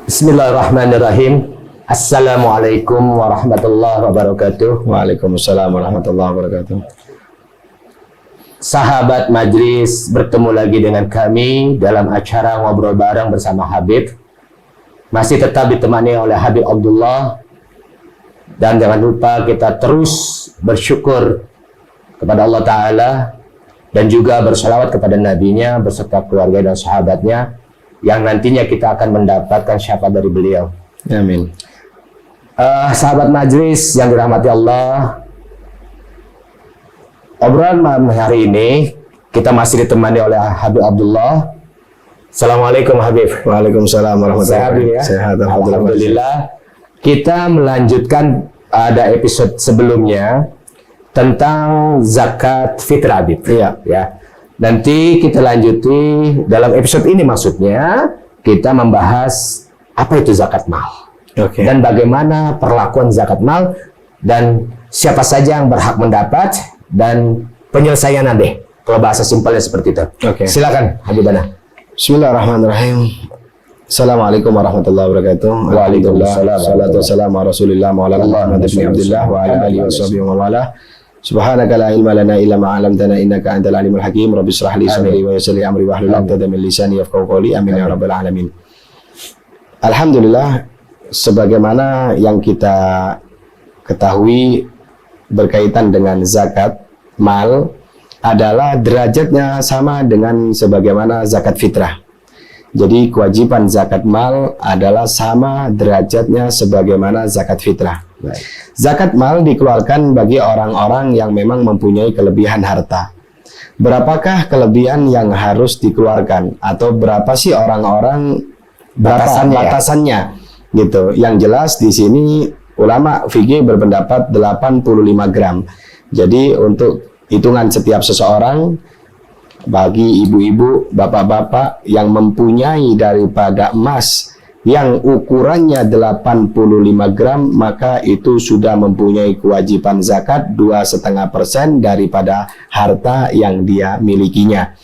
Bismillahirrahmanirrahim. Assalamualaikum warahmatullahi wabarakatuh. Waalaikumsalam warahmatullahi wabarakatuh. Sahabat majlis, bertemu lagi dengan kami dalam acara ngobrol bareng bersama Habib. Masih tetap ditemani oleh Habib Abdullah. Dan jangan lupa kita terus bersyukur kepada Allah Ta'ala dan juga bersalawat kepada Nabi-Nya beserta keluarga dan sahabatnya yang nantinya kita akan mendapatkan syafaat dari beliau. Amin. Sahabat majlis yang dirahmati Allah, obrolan malam hari ini kita masih ditemani oleh Habib Abdullah. Assalamualaikum Habib. Waalaikumsalam warahmatullahi wabarakatuh. Ya? Sehat, Alhamdulillah. Kita melanjutkan ada episode sebelumnya tentang zakat fitrah, Habib. Iya. Ya. Nanti kita lanjuti dalam episode ini, maksudnya kita membahas apa itu zakat mal. Oke. Dan bagaimana perlakuan zakat mal dan siapa saja yang berhak mendapat dan penyelesaian deh. Kalau bahasa simpelnya seperti itu. Oke. Silakan Habibana. Bismillahirrahmanirrahim. Assalamualaikum warahmatullahi wabarakatuh. Waalaikumsalam. Salatu wassalamu ala Rasulillah wa ala Muhammad bin Abdullah wa ala alihi washabihi wa wala. Subhanaka la ilma lana illa ma 'allamtana innaka antal alimul hakim. Rabbi shrah li sadri wa yassir li amri wahlul 'uqdatam min lisani yafqahu qawli. Amin ya rabbal alamin. Alhamdulillah, sebagaimana yang kita ketahui berkaitan dengan zakat mal adalah derajatnya sama dengan sebagaimana zakat fitrah. Jadi kewajiban zakat mal adalah sama derajatnya sebagaimana zakat fitrah. Baik. Zakat mal dikeluarkan bagi orang-orang yang memang mempunyai kelebihan harta. Berapakah kelebihan yang harus dikeluarkan? Atau berapa sih orang-orang batasannya? Gitu. Yang jelas di sini ulama fikih berpendapat 85 gram. Jadi untuk hitungan setiap seseorang, bagi ibu-ibu, bapak-bapak yang mempunyai daripada emas yang ukurannya 85 gram, maka itu sudah mempunyai kewajiban zakat 2,5% daripada harta yang dia milikinya.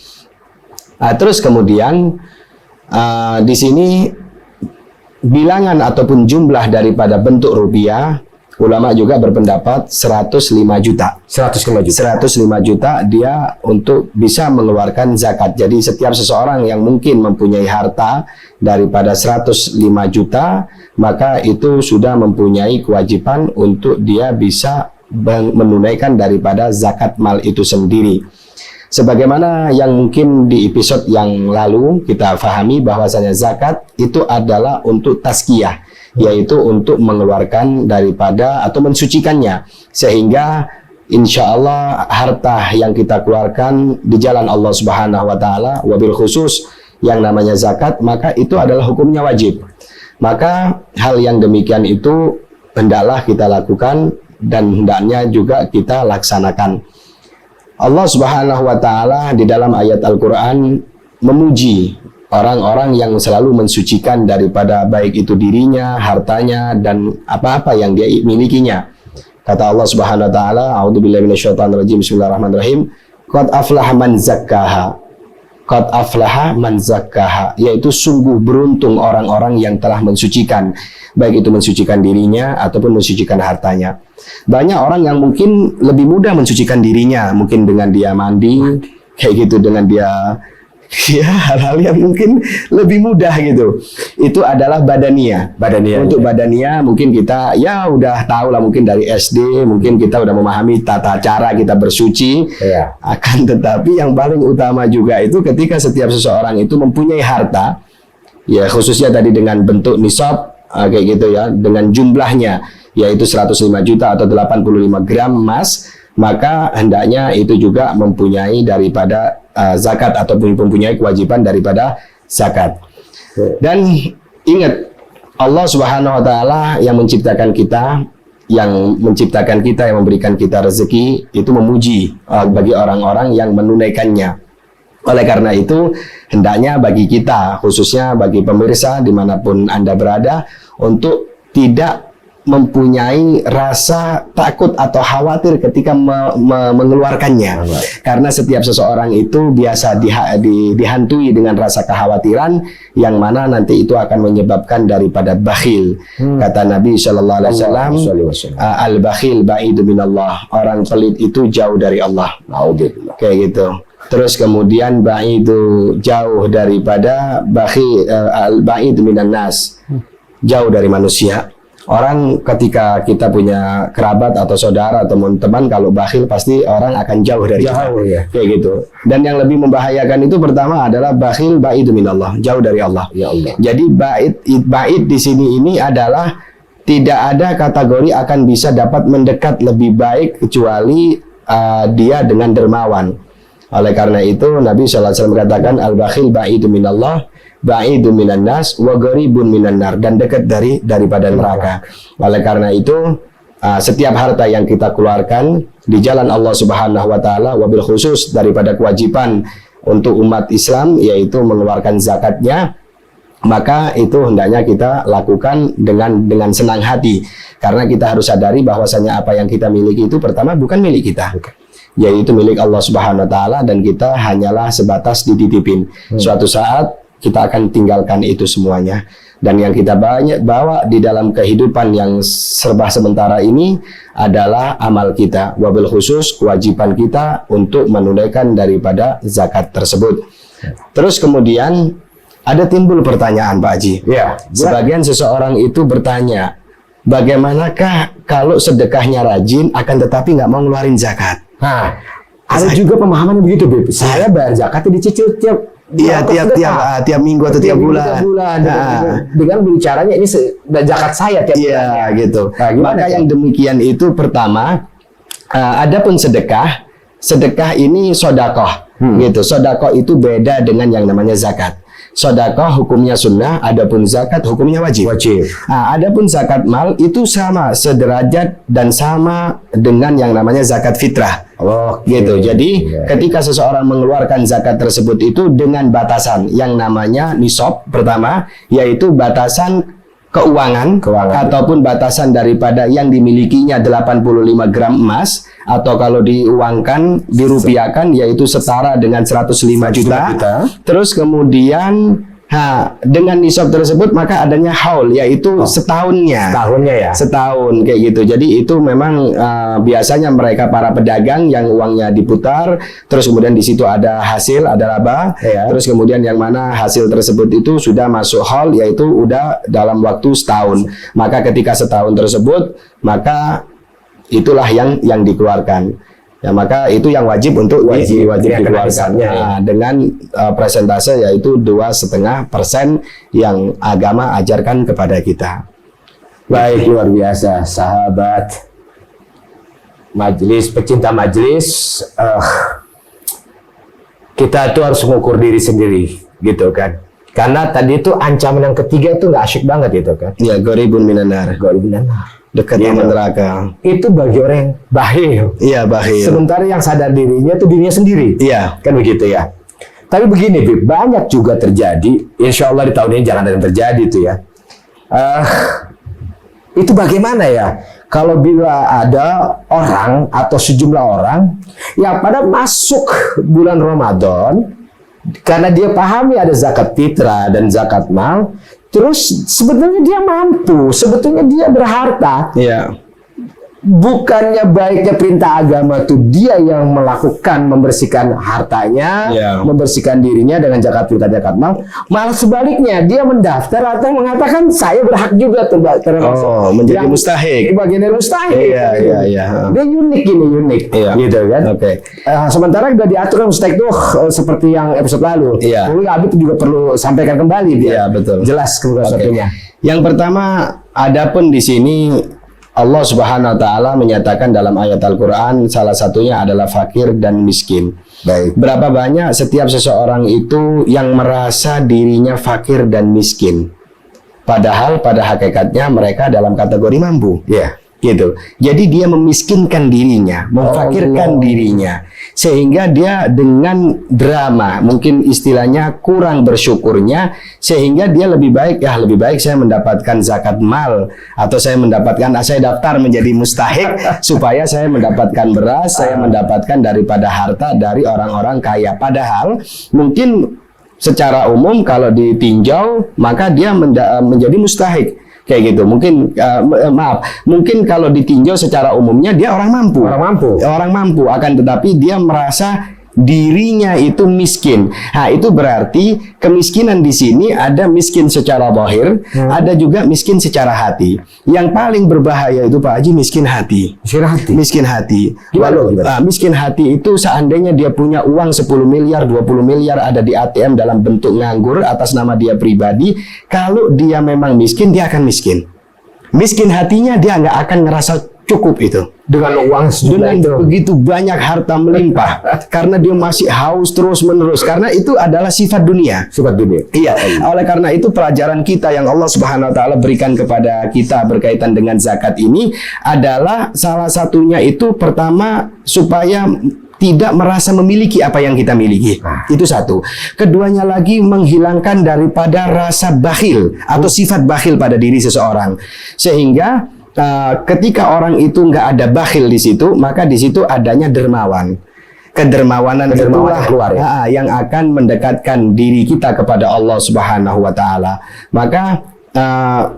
Terus kemudian di sini bilangan ataupun jumlah daripada bentuk rupiah, ulama juga berpendapat 105 juta. 105 juta dia untuk bisa mengeluarkan zakat. Jadi setiap seseorang yang mungkin mempunyai harta daripada 105 juta, maka itu sudah mempunyai kewajiban untuk dia bisa menunaikan daripada zakat mal itu sendiri. Sebagaimana yang mungkin di episode yang lalu kita fahami bahwasanya zakat itu adalah untuk tazkiyah, yaitu untuk mengeluarkan daripada atau mensucikannya, sehingga insya Allah harta yang kita keluarkan di jalan Allah Subhanahu wa Ta'ala, wabil khusus yang namanya zakat, maka itu adalah hukumnya wajib. Maka hal yang demikian itu hendaklah kita lakukan dan hendaknya juga kita laksanakan. Allah Subhanahu wa Ta'ala di dalam ayat Al-Quran memuji orang-orang yang selalu mensucikan daripada baik itu dirinya, hartanya, dan apa-apa yang dia milikinya. Kata Allah Subhanahu wa Ta'ala, a'udzubillahi minasyaitonirrajim, bismillahirrahmanirrahim, qad aflaha man zakkaha. Qad aflaha man zakkaha, yaitu sungguh beruntung orang-orang yang telah mensucikan, baik itu mensucikan dirinya ataupun mensucikan hartanya. Banyak orang yang mungkin lebih mudah mensucikan dirinya, mungkin dengan dia mandi, kayak gitu, dengan dia ya hal-hal yang mungkin lebih mudah gitu. Itu adalah badaniyah. Untuk badaniyah mungkin kita ya udah tahu lah, mungkin dari SD mungkin kita udah memahami tata cara kita bersuci. Iya. Akan tetapi yang paling utama juga itu ketika setiap seseorang itu mempunyai harta, ya khususnya tadi dengan bentuk nisab kayak gitu ya, dengan jumlahnya yaitu 105 juta atau 85 gram emas, maka hendaknya itu juga mempunyai daripada zakat ataupun mempunyai kewajiban daripada zakat. Dan ingat, Allah Subhanahu wa Ta'ala yang menciptakan kita, yang memberikan kita rezeki, itu memuji bagi orang-orang yang menunaikannya. Oleh karena itu, hendaknya bagi kita, khususnya bagi pemirsa dimanapun Anda berada, untuk tidak mempunyai rasa takut atau khawatir ketika mengeluarkannya. Karena setiap seseorang itu biasa dihantui dengan rasa kekhawatiran yang mana nanti itu akan menyebabkan daripada bakhil. Kata Nabi Shallallahu Alaihi Wasallam, al-bakhil ba'idu minallah. Orang pelit itu jauh dari Allah. Kayak gitu. Terus kemudian ba'idu jauh daripada bakhil, al-ba'idu minan nas. Jauh dari manusia. Orang ketika kita punya kerabat atau saudara atau teman, kalau bakhil pasti orang akan jauh dari kita. Ya. Kayak gitu. Dan yang lebih membahayakan itu pertama adalah bakhil ba'idu minallah, jauh dari Allah. Ya Allah. Jadi ba'id di sini ini adalah tidak ada kategori akan bisa dapat mendekat lebih baik kecuali dia dengan dermawan. Oleh karena itu Nabi SAW mengatakan al-bakhil ba'idu minallah, ba'idu minan nas, wa gharibun minan nar, dan dekat daripada neraka. Oleh karena itu setiap harta yang kita keluarkan di jalan Allah Subhanahu wa taala, wabil khusus daripada kewajiban untuk umat Islam yaitu mengeluarkan zakatnya, maka itu hendaknya kita lakukan dengan senang hati, karena kita harus sadari bahwasanya apa yang kita miliki itu pertama bukan milik kita, yaitu milik Allah Subhanahu wa taala, dan kita hanyalah sebatas dititipin. Suatu saat kita akan tinggalkan itu semuanya. Dan yang kita banyak bawa di dalam kehidupan yang serba sementara ini adalah amal kita, wabil khusus kewajiban kita untuk menunaikan daripada zakat tersebut. Terus kemudian ada timbul pertanyaan, Pak Haji. Ya. Sebagian seseorang itu bertanya, bagaimanakah kalau sedekahnya rajin akan tetapi nggak mau ngeluarin zakat? Nah, ada juga pemahaman begitu, Beb. Saya bayar zakatnya dicicil tiap minggu atau tiap bulan. Dengan bicaranya ini zakat saya tiap bulan. Iya, gitu. Nah, maka yang demikian itu pertama, adapun sedekah ini sodakoh, gitu. Sodakoh itu beda dengan yang namanya zakat. Sodakoh hukumnya sunnah, adapun zakat hukumnya wajib. Adapun zakat mal itu sama, sederajat dan sama dengan yang namanya zakat fitrah. Gitu. Jadi ketika seseorang mengeluarkan zakat tersebut itu dengan batasan yang namanya nisab pertama, yaitu batasan keuangan ataupun batasan daripada yang dimilikinya 85 gram emas, atau kalau diuangkan, dirupiahkan yaitu setara dengan 105 juta. Terus kemudian dengan nisab tersebut maka adanya haul, yaitu setahunnya ya. Setahun kayak gitu. Jadi itu memang biasanya mereka para pedagang yang uangnya diputar, terus kemudian di situ ada hasil, ada laba, terus kemudian yang mana hasil tersebut itu sudah masuk haul, yaitu udah dalam waktu setahun. Maka ketika setahun tersebut, maka itulah yang dikeluarkan. Ya, maka itu yang wajib untuk dikeluarkan dengan persentase yaitu 2,5% yang agama ajarkan kepada kita. Baik, luar biasa, sahabat majelis, pecinta majelis. Kita tuh harus mengukur diri sendiri, gitu kan? Karena tadi itu ancaman yang ketiga itu nggak asyik banget, gitu kan? Ya, gharibun minan nar. Dekat dengan neraka. Itu bagi orang yang bakhil. Iya, bakhil. Sementara yang sadar dirinya itu dirinya sendiri. Iya. Kan begitu ya. Tapi begini, Bib, banyak juga terjadi. Insya Allah di tahun ini jangan ada yang terjadi itu ya. Itu bagaimana ya? Kalau bila ada orang atau sejumlah orang yang pada masuk bulan Ramadan, karena dia pahami ada zakat fitrah dan zakat mal, terus sebetulnya dia mampu, sebetulnya dia berharta. Iya. Bukannya baiknya perintah agama tuh dia yang melakukan, membersihkan hartanya, membersihkan dirinya dengan zakat fitrah, zakat mal. Malah sebaliknya dia mendaftar atau mengatakan saya berhak juga tuh termasuk menjadi mustahik. Bagian dari mustahik. Iya. Dia unik gitu kan. Sementara sudah diatur mustahik tuh seperti yang episode lalu. Mungkin Abi juga perlu sampaikan kembali dia. Betul. Jelas satunya. Yang pertama, adapun di sini Allah Subhanahu wa taala menyatakan dalam ayat Al-Qur'an, salah satunya adalah fakir dan miskin. Baik. Berapa banyak setiap seseorang itu yang merasa dirinya fakir dan miskin, padahal pada hakikatnya mereka dalam kategori mampu. gitu. Jadi dia memiskinkan dirinya, memfakirkan dirinya, sehingga dia dengan drama, mungkin istilahnya kurang bersyukurnya, sehingga dia lebih baik saya mendapatkan zakat mal, atau saya daftar menjadi mustahik supaya saya mendapatkan beras, saya mendapatkan daripada harta dari orang-orang kaya. Padahal mungkin secara umum kalau ditinjau maka dia menjadi mustahik. Kayak gitu. Mungkin kalau ditinjau secara umumnya dia orang mampu. Akan tetapi dia merasa dirinya itu miskin. Nah, itu berarti kemiskinan di sini ada miskin secara zahir, ada juga miskin secara hati. Yang paling berbahaya itu Pak Haji miskin hati. Miskin hati. Gimana? Miskin hati itu seandainya dia punya uang 10 miliar, 20 miliar ada di ATM dalam bentuk nganggur atas nama dia pribadi, kalau dia memang miskin, dia akan miskin. Miskin hatinya dia nggak akan ngerasa cukup itu dengan uang dengan begitu banyak harta melimpah karena dia masih haus terus menerus, karena itu adalah sifat dunia. Iya. Oleh karena itu pelajaran kita yang Allah Subhanahu wa taala berikan kepada kita berkaitan dengan zakat ini adalah salah satunya itu pertama supaya tidak merasa memiliki apa yang kita miliki. Itu satu. Keduanya lagi menghilangkan daripada rasa bakhil atau sifat bakhil pada diri seseorang, sehingga ketika orang itu nggak ada bakhil di situ, maka di situ adanya dermawan. Kedermawanan itulah keluar, yang akan mendekatkan diri kita kepada Allah Subhanahu wa taala. Maka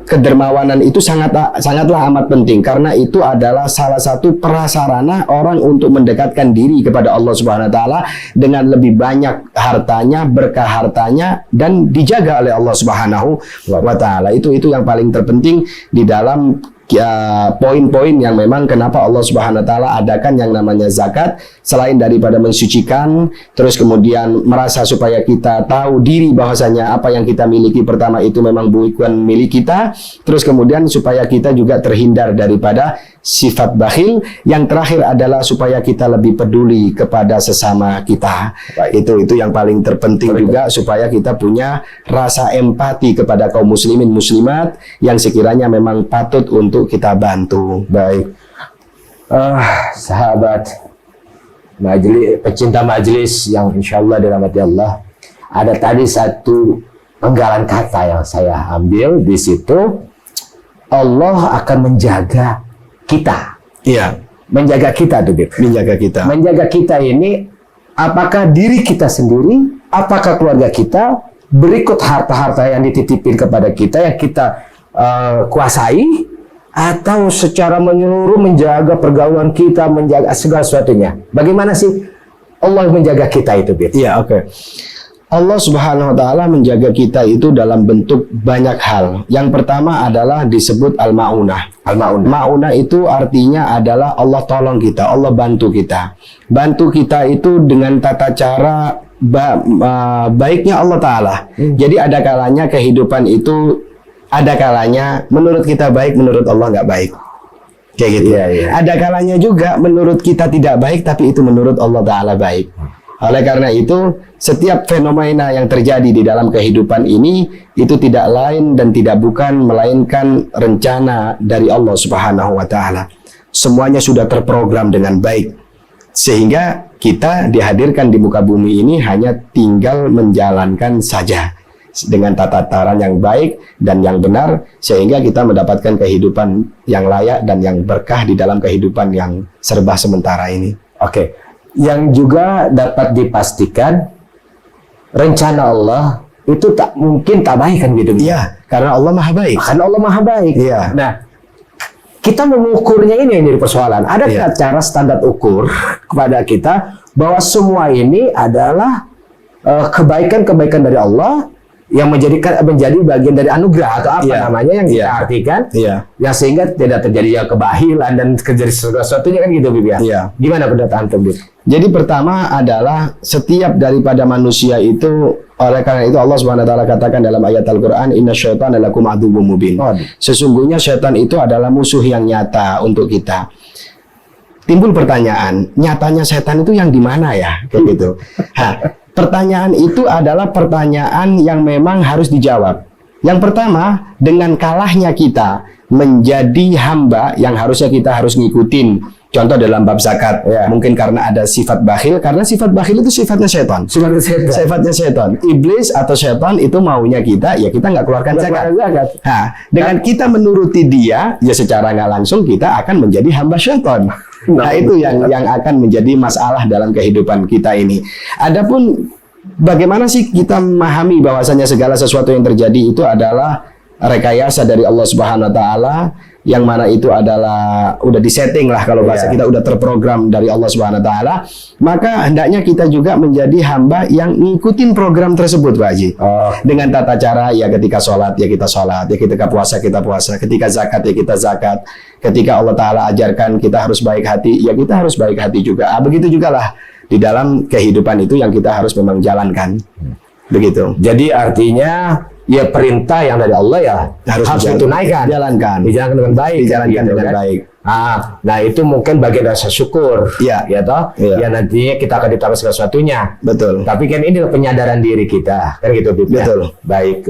kedermawanan itu sangatlah amat penting, karena itu adalah salah satu prasarana orang untuk mendekatkan diri kepada Allah Subhanahu wa taala dengan lebih banyak hartanya, berkah hartanya, dan dijaga oleh Allah Subhanahu wa taala. Itu yang paling terpenting di dalam poin-poin yang memang kenapa Allah Subhanahu wa taala adakan yang namanya zakat, selain daripada mensucikan, terus kemudian merasa supaya kita tahu diri bahwasanya apa yang kita miliki pertama itu memang bukan milik kita, terus kemudian supaya kita juga terhindar daripada sifat bakhil, yang terakhir adalah supaya kita lebih peduli kepada sesama kita. Itu yang paling terpenting juga, supaya kita punya rasa empati kepada kaum muslimin muslimat yang sekiranya memang patut untuk kita bantu. Baik, sahabat pecinta majelis yang insyaallah dirahmati Allah, ada tadi satu penggalan kata yang saya ambil di situ, Allah akan menjaga kita. Iya, menjaga kita tuh, menjaga kita ini apakah diri kita sendiri, apakah keluarga kita, berikut harta-harta yang dititipin kepada kita yang kita kuasai, atau secara menyeluruh menjaga pergaulan kita, menjaga segala sesuatunya. Bagaimana sih Allah menjaga kita itu, Iya, oke. Allah Subhanahu wa taala menjaga kita itu dalam bentuk banyak hal. Yang pertama adalah disebut al-maunah. Maunah itu artinya adalah Allah tolong kita, Allah bantu kita. Bantu kita itu dengan tata cara baiknya Allah taala. Jadi ada kalanya kehidupan itu, ada kalanya menurut kita baik, menurut Allah nggak baik. Kayak gitu. Ada kalanya juga menurut kita tidak baik, tapi itu menurut Allah taala baik. Oleh karena itu, setiap fenomena yang terjadi di dalam kehidupan ini itu tidak lain dan tidak bukan melainkan rencana dari Allah Subhanahu wa taala. Semuanya sudah terprogram dengan baik, sehingga kita dihadirkan di muka bumi ini hanya tinggal menjalankan saja dengan tata cara yang baik dan yang benar, sehingga kita mendapatkan kehidupan yang layak dan yang berkah di dalam kehidupan yang serba sementara ini. Oke. Yang juga dapat dipastikan rencana Allah itu tak mungkin tak baik, kan gitu. Iya, karena Allah Maha Baik. Iya. Nah, kita mengukurnya ini yang jadi persoalan. Ada cara standar ukur kepada kita bahwa semua ini adalah kebaikan-kebaikan dari Allah yang menjadi bagian dari anugerah atau apa namanya yang kita artikan, yang sehingga tidak terjadi kebahilan dan terjadi sesuatunya, kan gitu, Bib, ya. Gimana pendapat antum, Bib? Jadi pertama adalah setiap daripada manusia itu, oleh karena itu Allah Subhanahu wa taala katakan dalam ayat Al-Qur'an, innasyaitonal lakum aduwwum mubin. Sesungguhnya syaitan itu adalah musuh yang nyata untuk kita. Timbul pertanyaan, nyatanya setan itu yang di mana ya? Kayak gitu. Pertanyaan itu adalah pertanyaan yang memang harus dijawab. Yang pertama, dengan kalahnya kita, menjadi hamba yang harusnya kita harus ngikutin. Contoh dalam bab zakat, mungkin karena ada sifat bakhil, karena sifat bakhil itu sifatnya setan. Sifatnya setan. Iblis atau setan itu maunya kita, ya kita nggak keluarkan zakat. Nah, dengan kita menuruti dia, ya secara nggak langsung kita akan menjadi hamba setan. Nah, itu yang akan menjadi masalah dalam kehidupan kita ini. Adapun bagaimana sih kita memahami bahwasanya segala sesuatu yang terjadi itu adalah rekayasa dari Allah Subhanahu wa taala, yang mana itu adalah udah disetting lah, kalau bahasa kita udah terprogram dari Allah Subhanahu wa taala, maka hendaknya kita juga menjadi hamba yang ngikutin program tersebut, Pak Haji. Dengan tata cara, ya ketika sholat ya kita sholat, ya ketika puasa kita puasa, ketika zakat ya kita zakat, ketika Allah taala ajarkan kita harus baik hati, ya kita harus baik hati juga. Begitu juga lah di dalam kehidupan itu yang kita harus memang jalankan. Begitu. Jadi artinya ya perintah yang dari Allah ya harus ditunaikan, dijalankan dengan baik, baik. Nah itu mungkin bagian rasa syukur, ya toh, ya nantinya kita akan ditambah segala sesuatunya. Betul. Tapi kan ini penyadaran diri kita, kan gitu, Bib. Betul. Baik.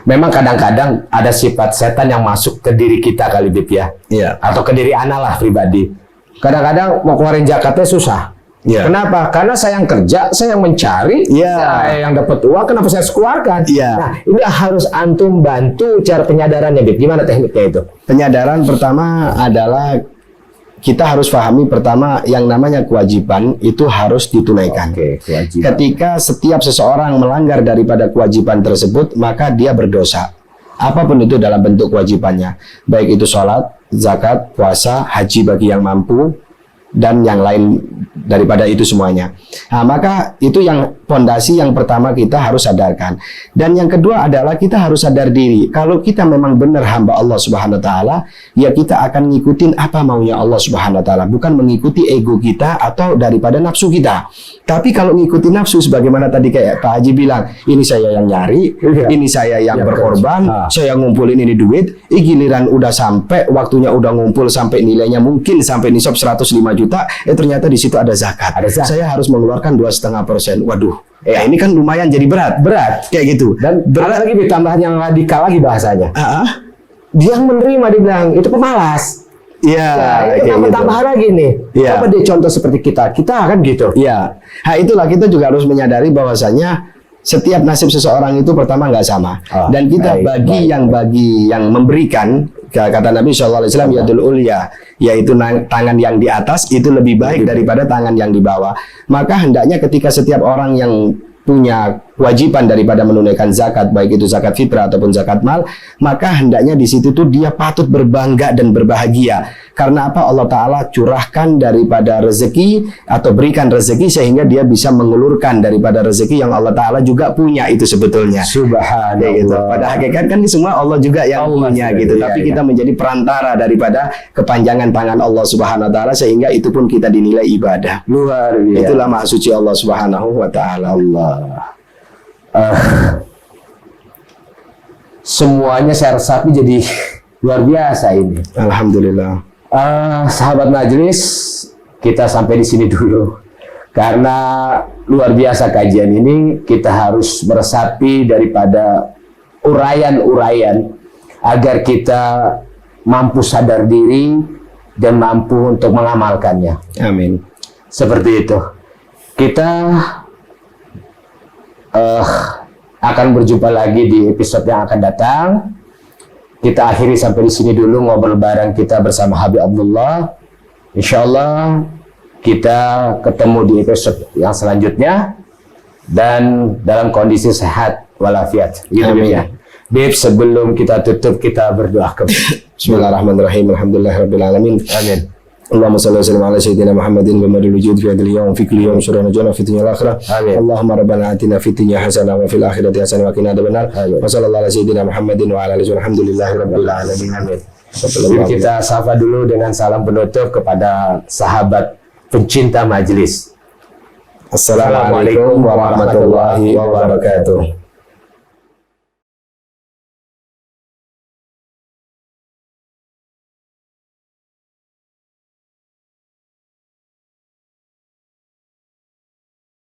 Memang kadang-kadang ada sifat setan yang masuk ke diri kita kali, Bib, ya. Atau ke diri ana lah pribadi. Kadang-kadang mau keluarin zakatnya susah. Kenapa? Karena saya yang kerja, saya yang mencari, saya yang dapat uang, kenapa saya harus keluarkan? Nah, ini harus antum bantu cara penyadarannya, Bib. Gimana tekniknya itu? Penyadaran pertama adalah kita harus pahami pertama yang namanya kewajiban itu harus ditunaikan. Kewajiban. Ketika setiap seseorang melanggar daripada kewajiban tersebut, maka dia berdosa. Apapun itu dalam bentuk kewajibannya, baik itu sholat, zakat, puasa, haji bagi yang mampu, dan yang lain daripada itu semuanya. Nah, maka itu yang pondasi yang pertama kita harus sadarkan. Dan yang kedua adalah kita harus sadar diri. Kalau kita memang benar hamba Allah Subhanahu wa taala, ya kita akan ngikutin apa maunya Allah Subhanahu wa taala, bukan mengikuti ego kita atau daripada nafsu kita. Tapi kalau ngikuti nafsu sebagaimana tadi kayak Pak Haji bilang, ini saya yang nyari, ini saya yang berkorban, saya ngumpulin ini duit, giliran udah sampai waktunya udah ngumpul sampai nilainya mungkin sampai nisab 105 juta, ternyata di situ ada zakat. Saya harus mengeluarkan 2,5%. Waduh, ini kan lumayan jadi berat kayak gitu. Dan ada lagi tambahan yang radikal lagi bahasanya. Dia yang menerima, dibilang itu pemalas. Itu tambah lagi nih. Coba deh contoh seperti kita kan gitu. Nah, itulah kita juga harus menyadari bahwasanya setiap nasib seseorang itu pertama nggak sama. Dan kita bagi yang memberikan, kata Nabi SAW, yadul ulya, yaitu tangan yang di atas itu lebih baik daripada tangan yang di bawah. Maka hendaknya ketika setiap orang yang punya kewajiban daripada menunaikan zakat, baik itu zakat fitrah ataupun zakat mal, maka hendaknya di situ tuh dia patut berbangga dan berbahagia. Karena apa? Allah Ta'ala curahkan daripada rezeki atau berikan rezeki sehingga dia bisa mengulurkan daripada rezeki yang Allah Ta'ala juga punya itu sebetulnya. Subhanallah. Gitu. Pada hakikat kan semua Allah juga yang punya gitu. Tapi kita menjadi perantara daripada kepanjangan tangan Allah Subhanahu Wa Ta'ala sehingga itu pun kita dinilai ibadah. Luar biasa. Itulah maha suci Allah Subhanahu Wa Ta'ala. Semuanya saya resapi jadi luar biasa ini. Alhamdulillah. Sahabat majelis, kita sampai di sini dulu karena luar biasa kajian ini. Kita harus meresapi daripada uraian-uraian agar kita mampu sadar diri dan mampu untuk mengamalkannya. Amin. Seperti itu. Kita akan berjumpa lagi di episode yang akan datang. Kita akhiri sampai di sini dulu ngobrol bareng kita bersama Habib Abdullah. Insyaallah kita ketemu di episode yang selanjutnya dan dalam kondisi sehat walafiat. Gitu ya. Bib, sebelum kita tutup kita berdoa ke Bismillahirrahmanirrahim. Alhamdulillahirabbil alamin. Amin. Allahumma salli wa sallim ala sayyidina Muhammadin wa madul wujud fi hadhil yawm fi kulli yawm syurana jannah fi dunya al-akhirah. Allahumma rabbana atina fid dunya hasanah wa fil akhirati hasanah wa qina adzabannar. Wa sallallahu ala sayyidina Muhammadin wa ala alihi walhamdulillahi rabbil alamin. Amin. Kita sapa dulu dengan salam penutup kepada sahabat pencinta majelis. Assalamualaikum warahmatullahi wabarakatuh.